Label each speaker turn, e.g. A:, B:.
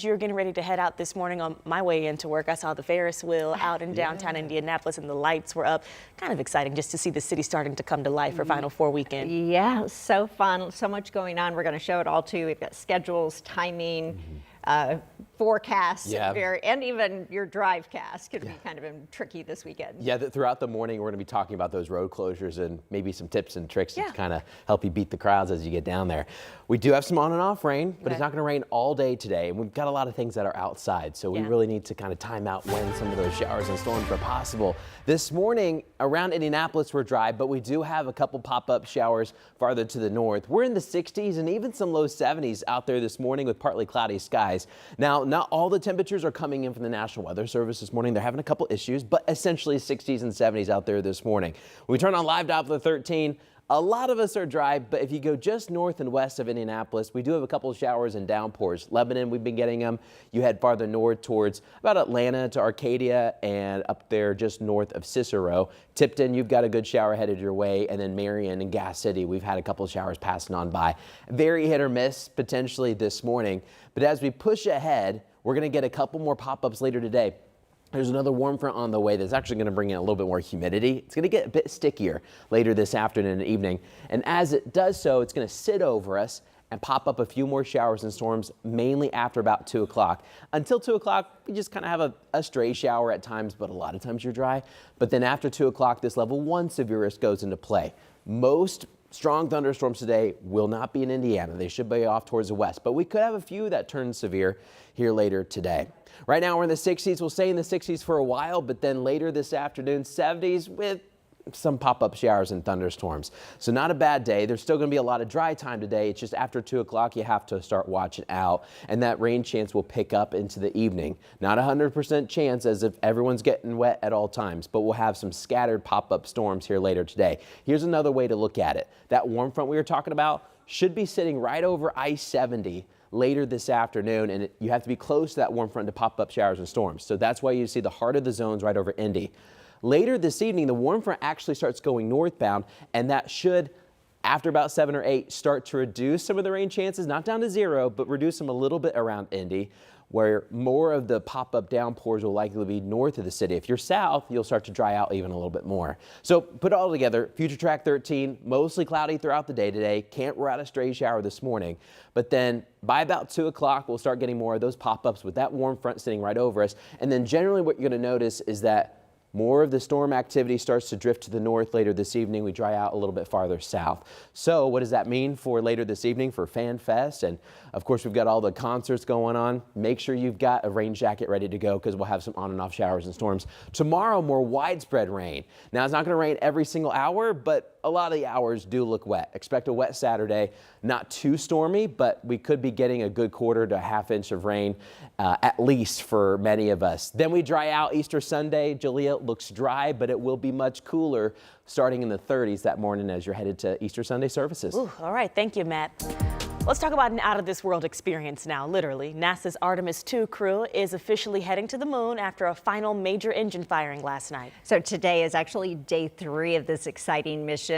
A: You're getting ready to head out this morning. On my way into work, I saw the Ferris wheel out in downtown Indianapolis and the lights were up. Kind of exciting just to see the city starting to come to life for Final Four weekend.
B: Yeah, so fun, so much going on. We're going to show it all too. We've got schedules, timing, forecasts, and even your drive cast could be kind of tricky this weekend.
C: Yeah, throughout the morning, we're going to be talking about those road closures and maybe some tips and tricks to kind of help you beat the crowds as you get down there. We do have some on and off rain, but it's not going to rain all day today. And we've got a lot of things that are outside, so we really need to kind of time out when some of those showers and storms are possible. This morning around Indianapolis, we're dry, but we do have a couple pop-up showers farther to the north. We're in the 60s and even some low 70s out there this morning with partly cloudy skies. Now, not all the temperatures are coming in from the National Weather Service this morning. They're having a couple issues, but essentially 60s and 70s out there this morning. When we turn on Live Doppler 13, a lot of us are dry, but if you go just north and west of Indianapolis, we do have a couple of showers and downpours. Lebanon, we've been getting them. You head farther north towards about Atlanta to Arcadia and up there just north of Cicero. Tipton, you've got a good shower headed your way, and then Marion and Gas City, we've had a couple of showers passing on by. Very hit or miss potentially this morning, but as we push ahead, we're going to get a couple more pop-ups later today. There's another warm front on the way that's actually going to bring in a little bit more humidity. It's going to get a bit stickier later this afternoon and evening. And as it does so, it's going to sit over us and pop up a few more showers and storms, mainly after about 2 o'clock. Until 2 o'clock, we just kind of have a stray shower at times, but a lot of times you're dry. But then after 2 o'clock, this level 1 severe risk goes into play. Most strong thunderstorms today will not be in Indiana. They should be off towards the west, but we could have a few that turn severe here later today. Right now we're in the 60s. We'll stay in the 60s for a while, but then later this afternoon, 70s with some pop-up showers and thunderstorms. So not a bad day. There's still going to be a lot of dry time today. It's just after 2 o'clock you have to start watching out, and that rain chance will pick up into the evening. Not 100% chance as if everyone's getting wet at all times, but we'll have some scattered pop-up storms here later today. Here's another way to look at it. That warm front we were talking about should be sitting right over I-70 later this afternoon, and you have to be close to that warm front to pop up showers and storms. So that's why you see the heart of the zones right over Indy. Later this evening, the warm front actually starts going northbound, and that should, after about 7 or 8, start to reduce some of the rain chances, not down to 0, but reduce them a little bit around Indy, where more of the pop-up downpours will likely be north of the city. If you're south, you'll start to dry out even a little bit more. So put it all together, Future Track 13, mostly cloudy throughout the day today. Can't rule out a stray shower this morning. But then by about 2 o'clock, we'll start getting more of those pop-ups with that warm front sitting right over us. And then generally what you're going to notice is that more of the storm activity starts to drift to the north later this evening. We dry out a little bit farther south. So what does that mean for later this evening for Fan Fest? And of course, we've got all the concerts going on. Make sure you've got a rain jacket ready to go because we'll have some on and off showers and storms. Tomorrow, more widespread rain. Now, it's not going to rain every single hour, but a lot of the hours do look wet. Expect a wet Saturday, not too stormy, but we could be getting a good quarter to a half inch of rain, at least for many of us. Then we dry out Easter Sunday. Joliet looks dry, but it will be much cooler starting in the 30s that morning as you're headed to Easter Sunday services.
A: Ooh, all right, thank you, Matt. Let's talk about an out-of-this-world experience now, literally. NASA's Artemis II crew is officially heading to the moon after a final major engine firing last night.
B: So today is actually day 3 of this exciting mission.